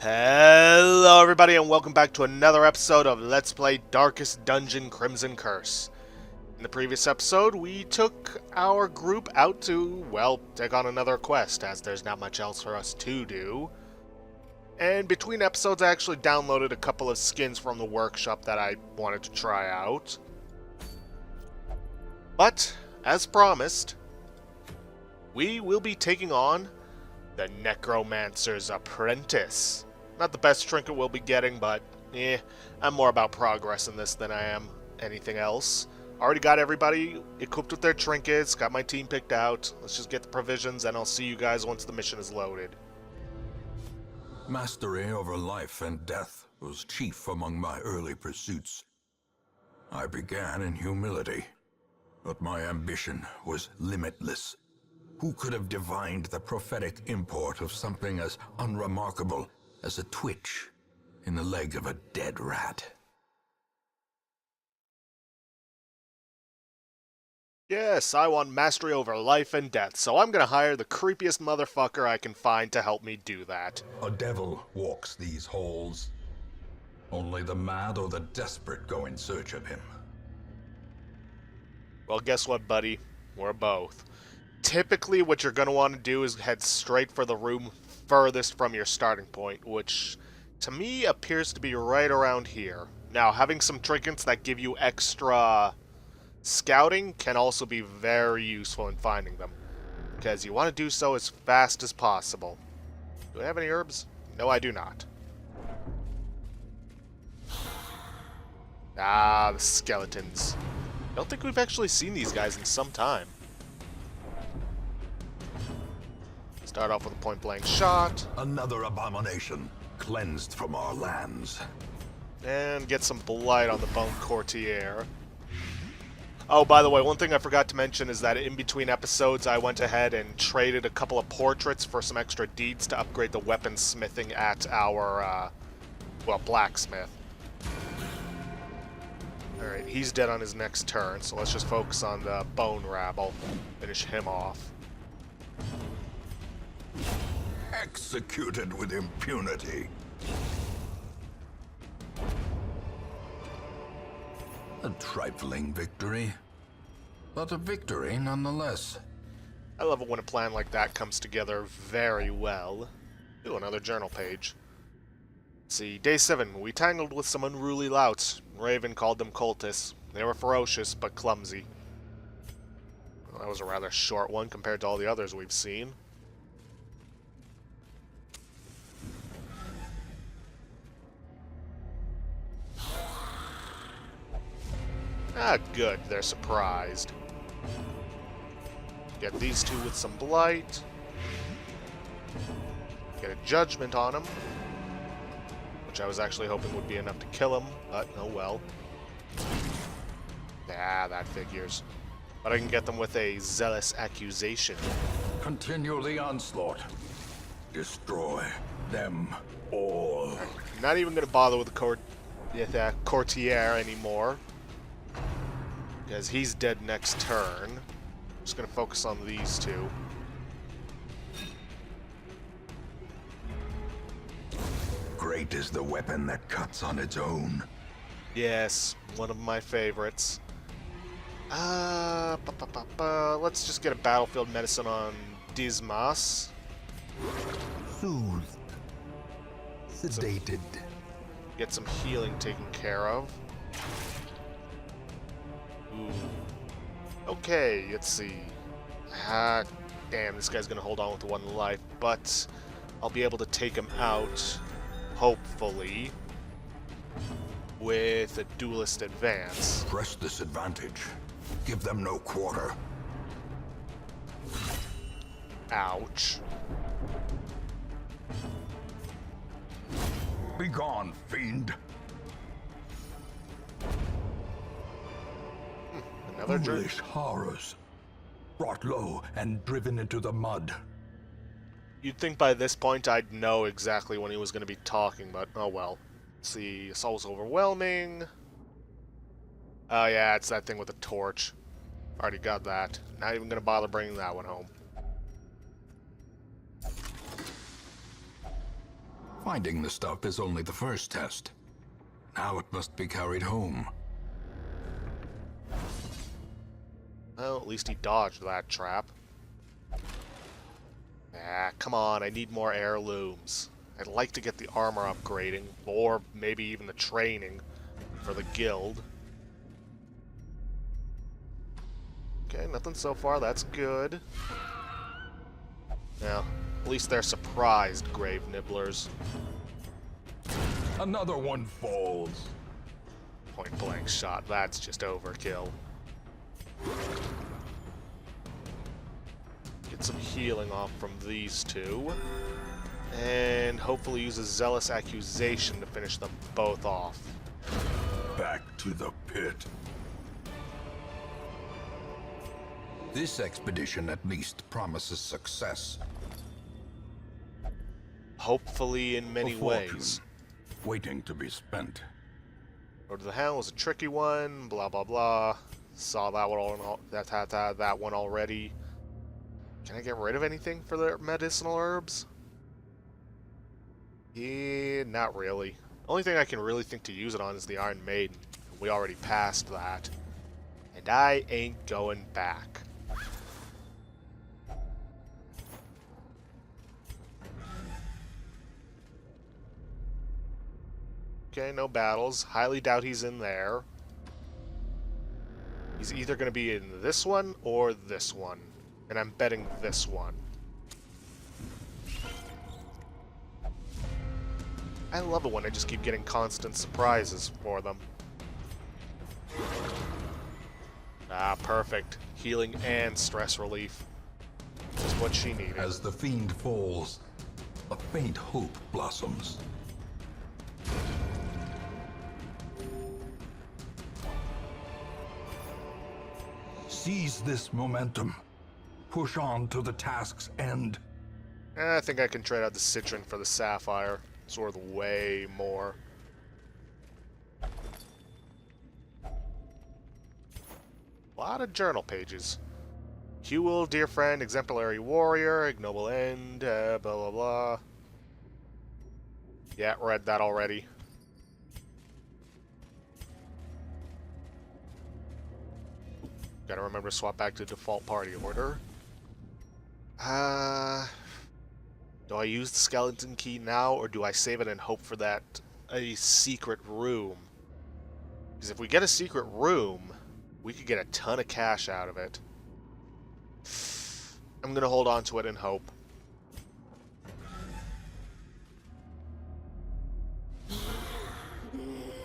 Hello everybody and welcome back to another episode of Let's Play Darkest Dungeon Crimson Curse. In the previous episode, we took our group out to, well, take on another quest, as there's not much else for us to do. And between episodes, I actually downloaded a couple of skins from the workshop that I wanted to try out. But, as promised, we will be taking on the Necromancer's Apprentice. Not the best trinket we'll be getting, but I'm more about progress in this than I am anything else. Already got everybody equipped with their trinkets, got my team picked out. Let's just get the provisions and I'll see you guys once the mission is loaded. Mastery over life and death was chief among my early pursuits. I began in humility, but my ambition was limitless. Who could have divined the prophetic import of something as unremarkable as a twitch in the leg of a dead rat? Yes, I want mastery over life and death, so I'm gonna hire the creepiest motherfucker I can find to help me do that. A devil walks these halls. Only the mad or the desperate go in search of him. Well, guess what, buddy? We're both. Typically, what you're going to want to do is head straight for the room furthest from your starting point, which, to me, appears to be right around here. Now, having some trinkets that give you extra scouting can also be very useful in finding them, because you want to do so as fast as possible. Do I have any herbs? No, I do not. Ah, the skeletons. I don't think we've actually seen these guys in some time. Start off with a point-blank shot. Another abomination, cleansed from our lands. And get some blight on the bone courtier. Oh, by the way, one thing I forgot to mention is that in between episodes, I went ahead and traded a couple of portraits for some extra deeds to upgrade the weapon smithing at our, well, blacksmith. Alright, he's dead on his next turn, so let's just focus on the bone rabble. Finish him off. Executed with impunity. A trifling victory, but a victory nonetheless. I love it when a plan like that comes together very well. Ooh, another journal page. Let's see, Day 7. We tangled with some unruly louts. Raven called them cultists. They were ferocious, but clumsy. Well, that was a rather short one compared to all the others we've seen. Ah, good. They're surprised. Get these two with some blight. Get a judgment on them. Which I was actually hoping would be enough to kill him, but oh well. Ah, that figures. But I can get them with a zealous accusation. Continue the onslaught. Destroy them all. Not even going to bother with the courtier anymore. Because he's dead next turn. Just going to focus on these two. Great is the weapon that cuts on its own. Yes, one of my favorites. Let's just get a battlefield medicine on Dismas. Soothed. Sedated. Get some healing taken care of. Ooh. Okay, let's see. Damn, this guy's gonna hold on with one life, but I'll be able to take him out, hopefully, with a duelist advance. Press this advantage. Give them no quarter. Ouch. Begone, fiend. Another jerk. Foolish horrors. Brought low and driven into the mud. You'd think by this point I'd know exactly when he was going to be talking, but oh well. Let's see, assault's overwhelming. Oh yeah, it's that thing with the torch. Already got that. Not even going to bother bringing that one home. Finding the stuff is only the first test. Now it must be carried home. Well, at least he dodged that trap. Ah, come on, I need more heirlooms. I'd like to get the armor upgrading, or maybe even the training for the guild. Okay, nothing so far, that's good. Now, at least they're surprised, grave nibblers. Another one falls. Point blank shot, that's just overkill. Get some healing off from these two. And hopefully use a Zealous Accusation to finish them both off. Back to the pit. This expedition at least promises success. Hopefully in many A fortune ways. waiting to be spent. Road to the Hound was a tricky one, blah blah blah. Saw that one that one already. Can I get rid of anything for the medicinal herbs? Yeah, not really. Only thing I can really think to use it on is the Iron Maiden. We already passed that. And I ain't going back. Okay, no battles. Highly doubt he's in there. He's either going to be in this one or this one. And I'm betting this one. I love it when I just keep getting constant surprises for them. Ah, perfect. Healing and stress relief. Just what she needed. As the fiend falls, a faint hope blossoms. Seize this momentum. Push on to the task's end. I think I can trade out the Citron for the Sapphire. It's worth way more. A lot of journal pages. Hewell, dear friend, exemplary warrior, ignoble end, blah blah blah. Yeah, read that already. Gotta remember to swap back to default party order. Do I use the skeleton key now, or do I save it and hope for a secret room? Because if we get a secret room, we could get a ton of cash out of it. I'm gonna hold on to it and hope.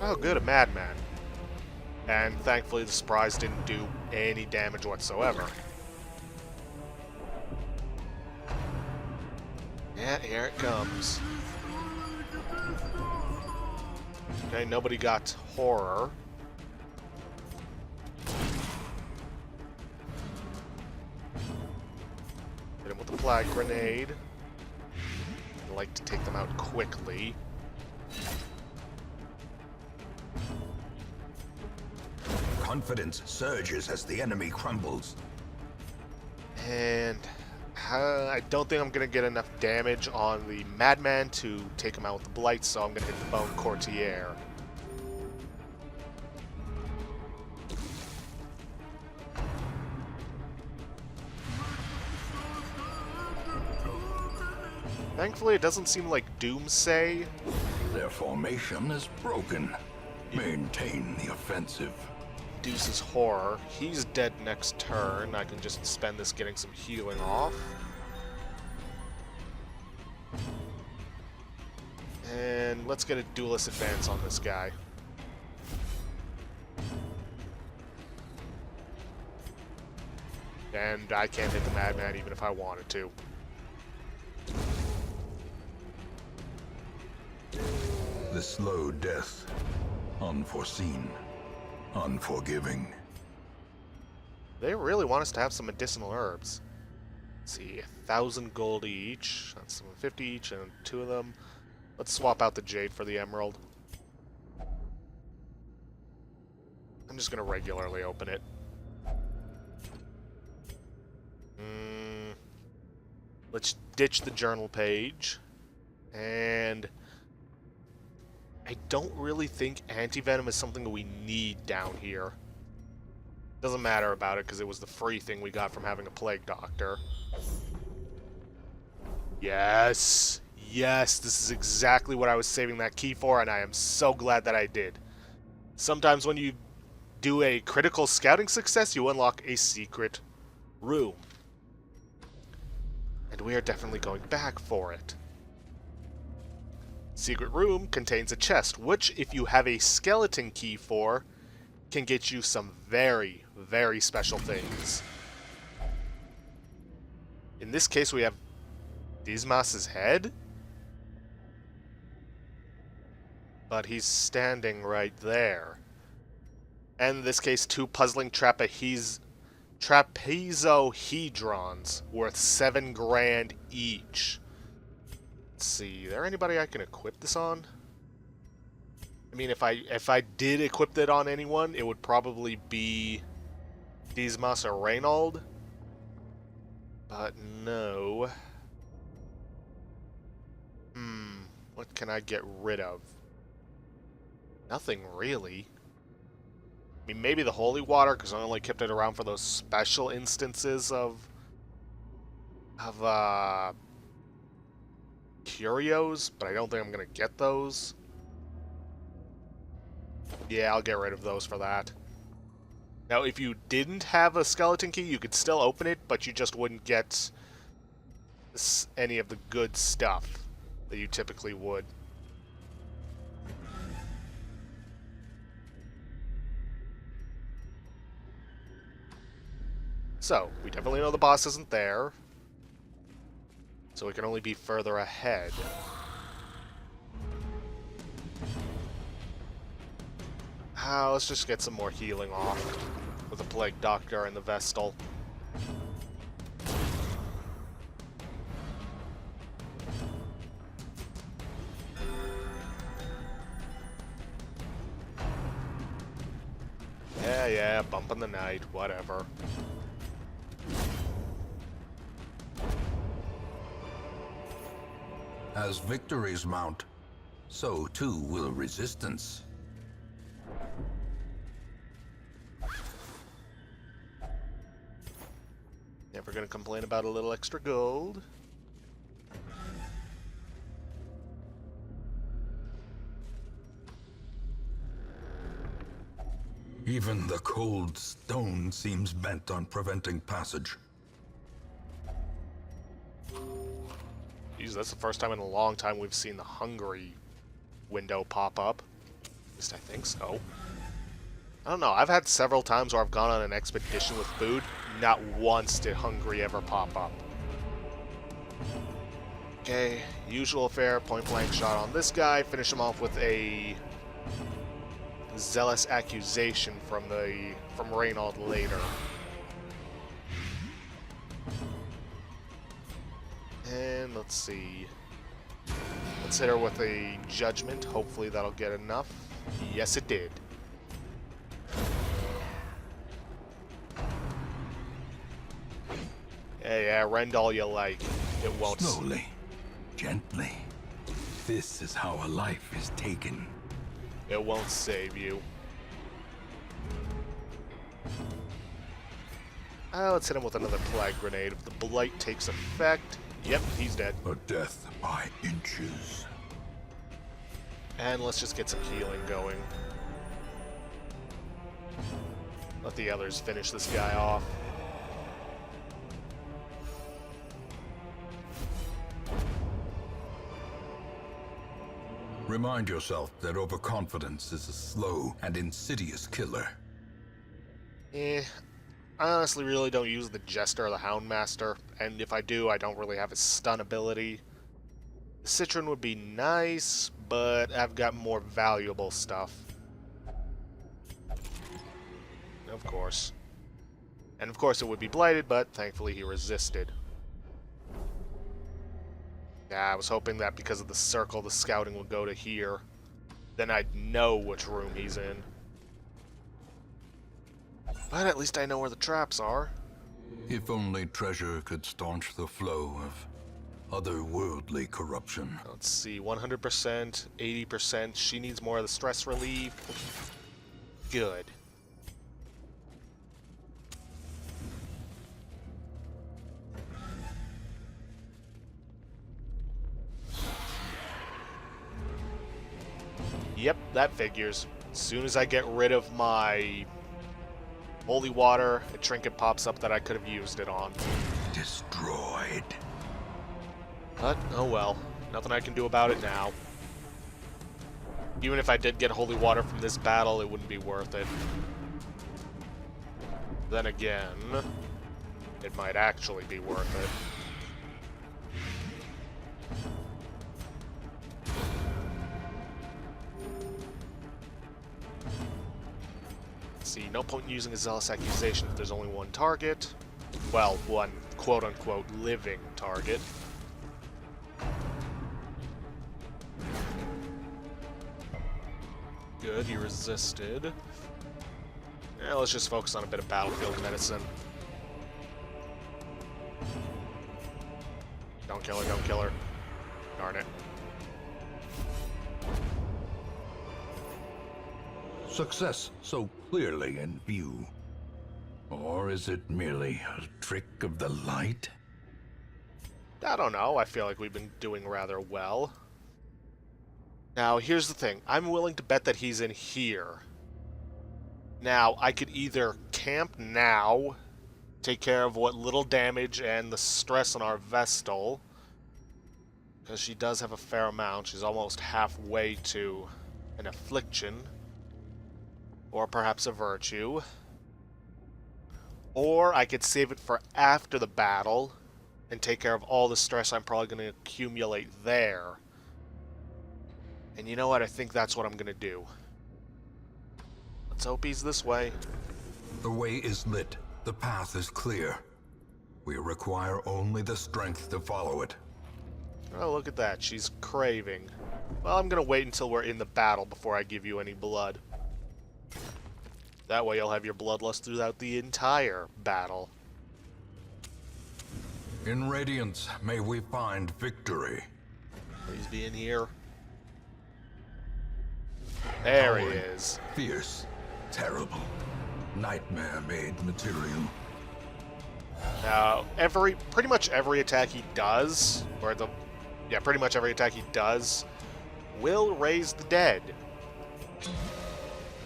Oh, good, a madman. And thankfully the surprise didn't do any damage whatsoever. Yeah, here it comes. Okay, nobody got horror. Hit him with the plague grenade. I'd like to take them out quickly. Confidence surges as the enemy crumbles. And I don't think I'm going to get enough damage on the Madman to take him out with the Blight, so I'm going to hit the Bone Courtier. Thankfully, it doesn't seem like Doomsay. Their formation is broken. Maintain the offensive. Deuce's Horror. He's dead next turn. I can just spend this getting some healing off. And let's get a duelist advance on this guy. And I can't hit the Madman even if I wanted to. The slow death. Unforeseen. Unforgiving. They really want us to have some medicinal herbs. Let's see, 1,000 gold each. That's 750 each, and 2 of them. Let's swap out the jade for the emerald. I'm just gonna regularly open it. Let's ditch the journal page. And I don't really think anti-venom is something that we need down here. Doesn't matter about it because it was the free thing we got from having a plague doctor. Yes! Yes, this is exactly what I was saving that key for, and I am so glad that I did. Sometimes when you do a critical scouting success, you unlock a secret room. And we are definitely going back for it. Secret room contains a chest, which, if you have a skeleton key for, can get you some very, very special things. In this case, we have Dismas's head? But he's standing right there. And in this case, 2 puzzling trapezohedrons worth 7 grand each. Let's see, is there anybody I can equip this on? I mean, if I did equip it on anyone, it would probably be Dismas or Reynold. But no. What can I get rid of? Nothing really. I mean, maybe the holy water, because I only kept it around for those special instances of curios, but I don't think I'm gonna get those. Yeah, I'll get rid of those for that. Now, if you didn't have a skeleton key, you could still open it, but you just wouldn't get any of the good stuff that you typically would. So, we definitely know the boss isn't there. So it can only be further ahead. Let's just get some more healing off with the Plague Doctor and the Vestal. Yeah, bump in the night, whatever. As victories mount, so too will resistance. Never gonna complain about a little extra gold. Even the cold stone seems bent on preventing passage. Jeez, that's the first time in a long time we've seen the hungry window pop up. At least I think so. I don't know, I've had several times where I've gone on an expedition with food. Not once did hungry ever pop up. Okay, usual fare, point blank shot on this guy. Finish him off with a zealous accusation from Reynold later. And let's see. Let's hit her with a judgment. Hopefully that'll get enough. Yes, it did. Yeah, rend all you like. It won't. Slowly, gently. This is how a life is taken. It won't save you. Let's hit him with another plague grenade. If the blight takes effect, yep, he's dead. A death by inches. And let's just get some healing going. Let the others finish this guy off. Remind yourself that overconfidence is a slow and insidious killer. I honestly really don't use the Jester or the Houndmaster, and if I do, I don't really have a stun ability. The Citron would be nice, but I've got more valuable stuff. Of course. And of course it would be Blighted, but thankfully he resisted. Yeah, I was hoping that because of the circle, the scouting would go to here. Then I'd know which room he's in. But at least I know where the traps are. If only treasure could staunch the flow of otherworldly corruption. Let's see, 100%, 80%. She needs more of the stress relief. Good. Yep, that figures. As soon as I get rid of my holy water, a trinket pops up that I could have used it on. Destroyed. But, oh well. Nothing I can do about it now. Even if I did get holy water from this battle, it wouldn't be worth it. Then again, it might actually be worth it. See, no point in using a zealous accusation if there's only one target. Well, one quote-unquote living target. Good, he resisted. Yeah, let's just focus on a bit of battlefield medicine. Don't kill her, don't kill her. Darn it. Success so clearly in view. Or is it merely a trick of the light? I don't know, I feel like we've been doing rather well. Now, here's the thing. I'm willing to bet that he's in here. Now, I could either camp now, take care of what little damage and the stress on our Vestal, because she does have a fair amount. She's almost halfway to an Affliction, or perhaps a Virtue. Or I could save it for after the battle and take care of all the stress I'm probably going to accumulate there. And you know what? I think that's what I'm going to do. Let's hope he's this way. The way is lit. The path is clear. We require only the strength to follow it. Oh, look at that. She's craving. Well, I'm going to wait until we're in the battle before I give you any blood. That way you'll have your bloodlust throughout the entire battle. In Radiance, may we find victory. Please be in here. There he Towering, is. Fierce, terrible, nightmare-made material. Now, pretty much every attack he does, pretty much every attack he does, will raise the dead.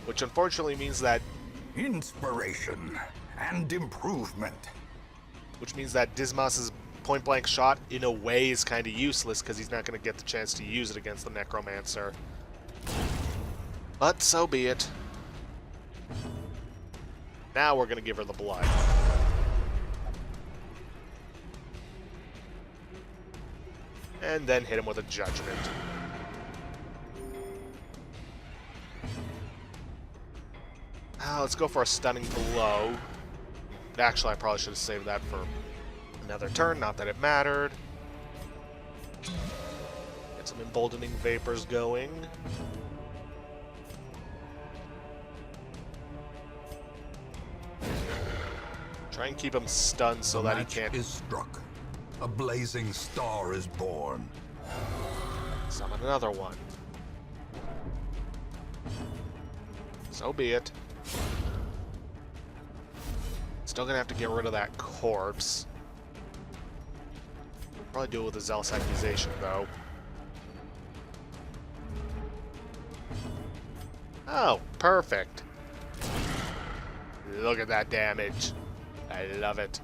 Which unfortunately means that Inspiration and improvement. which means that Dismas's point-blank shot, in a way, is kind of useless, because he's not going to get the chance to use it against the Necromancer. But so be it. Now we're going to give her the blood. And then hit him with a Judgment. Let's go for a Stunning Blow. Actually, I probably should have saved that for another turn, not that it mattered. Get some Emboldening Vapors going. Try and keep him stunned so that he can't... The match is struck. A blazing star is born. Summon another one. So be it. Still gonna have to get rid of that corpse. Probably do it with a Zealous Accusation, though. Oh, perfect. Look at that damage. I love it.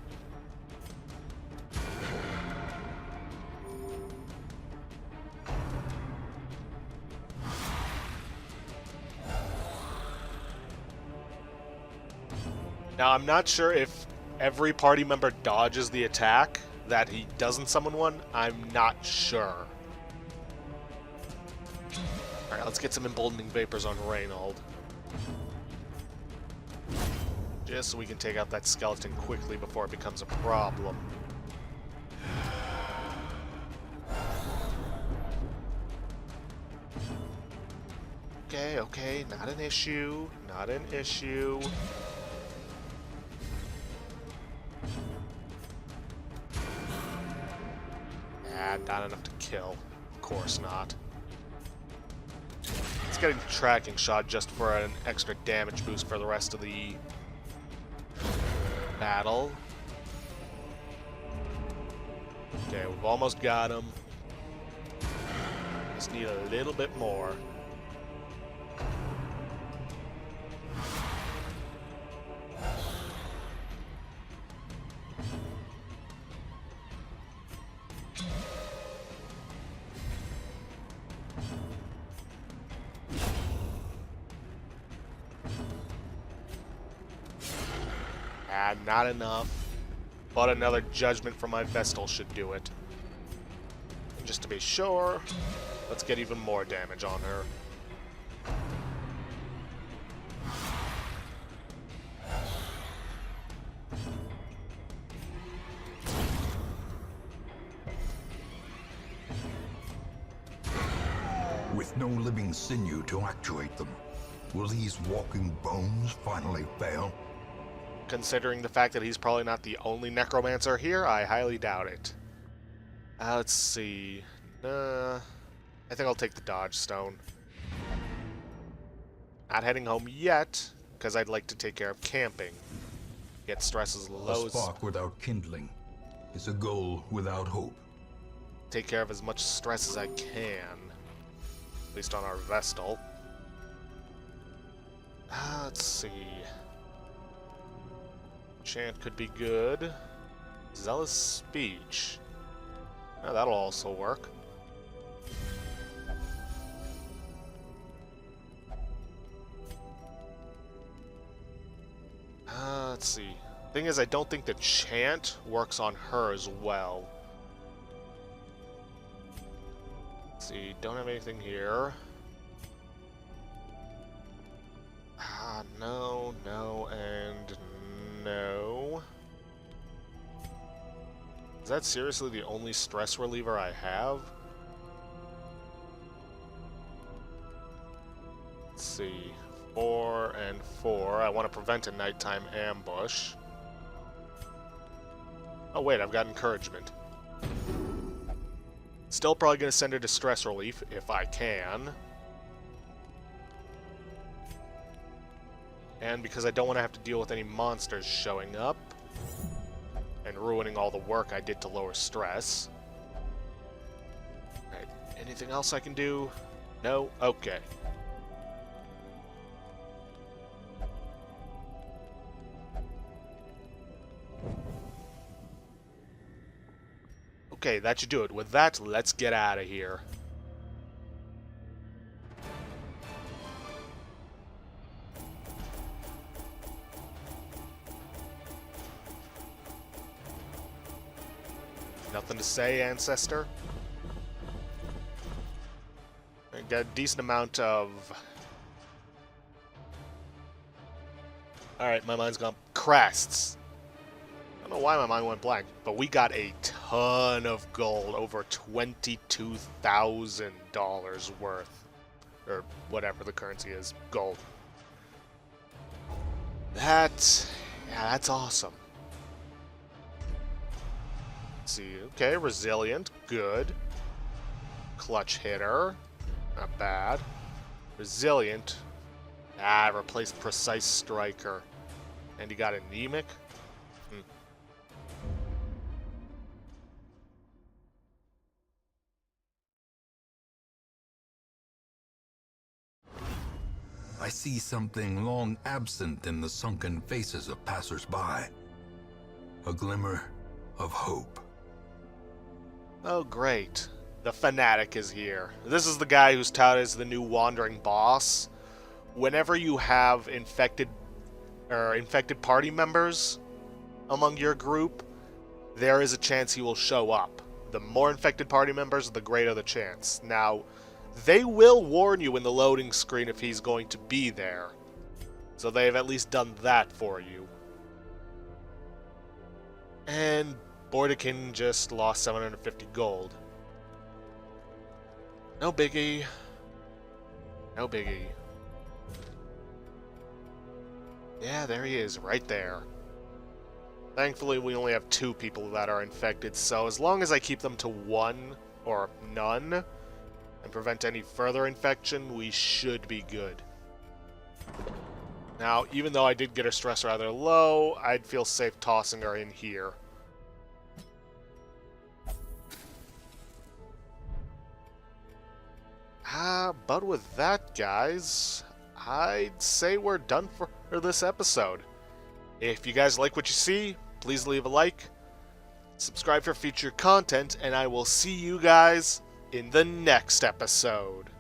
Now, I'm not sure if every party member dodges the attack, that he doesn't summon one. I'm not sure. Alright, let's get some Emboldening Vapors on Reynold. Just so we can take out that skeleton quickly before it becomes a problem. Okay, not an issue. Not an issue. Not enough to kill. Of course not. Let's get a tracking shot just for an extra damage boost for the rest of the battle. Okay, we've almost got him. Just need a little bit more. Not enough. But another judgment from my Vestal should do it. And just to be sure, let's get even more damage on her. With no living sinew to actuate them, will these walking bones finally fail? Considering the fact that he's probably not the only necromancer here, I highly doubt it. Let's see. I think I'll take the dodge stone. Not heading home yet, because I'd like to take care of camping. Get stress as low A as... spark without kindling is a goal without hope. Take care of as much stress as I can. At least on our Vestal. Let's see. Chant could be good. Zealous speech. Oh, that'll also work. Let's see. Thing is, I don't think the chant works on her as well. Let's see, don't have anything here. No, no, and no. Is that seriously the only stress reliever I have? Let's see. 4 and 4. I want to prevent a nighttime ambush. Oh wait, I've got encouragement. Still probably going to send her to stress relief if I can. And because I don't want to have to deal with any monsters showing up and ruining all the work I did to lower stress. Alright, anything else I can do? No? Okay. Okay, that should do it. With that, let's get out of here. Nothing to say, Ancestor? I got a decent amount of... Alright, my mind's gone. Crests. I don't know why my mind went blank, but we got a ton of gold, over $22,000 worth. Or whatever the currency is, gold. That's awesome. Let's see, okay, resilient, good. Clutch hitter, not bad. Resilient, replaced precise striker. And you got anemic? I see something long absent in the sunken faces of passers-by. A glimmer of hope. Oh, great. The Fanatic is here. This is the guy who's touted as the new wandering boss. Whenever you have infected party members among your group, there is a chance he will show up. The more infected party members, the greater the chance. Now, they will warn you in the loading screen if he's going to be there. So they've at least done that for you. And Bordekin just lost 750 gold. No biggie. No biggie. Yeah, there he is, right there. Thankfully, we only have 2 people that are infected, so as long as I keep them to 1, or none, and prevent any further infection, we should be good. Now, even though I did get her stress rather low, I'd feel safe tossing her in here. But with that, guys, I'd say we're done for this episode. If you guys like what you see, please leave a like, subscribe for future content, and I will see you guys in the next episode.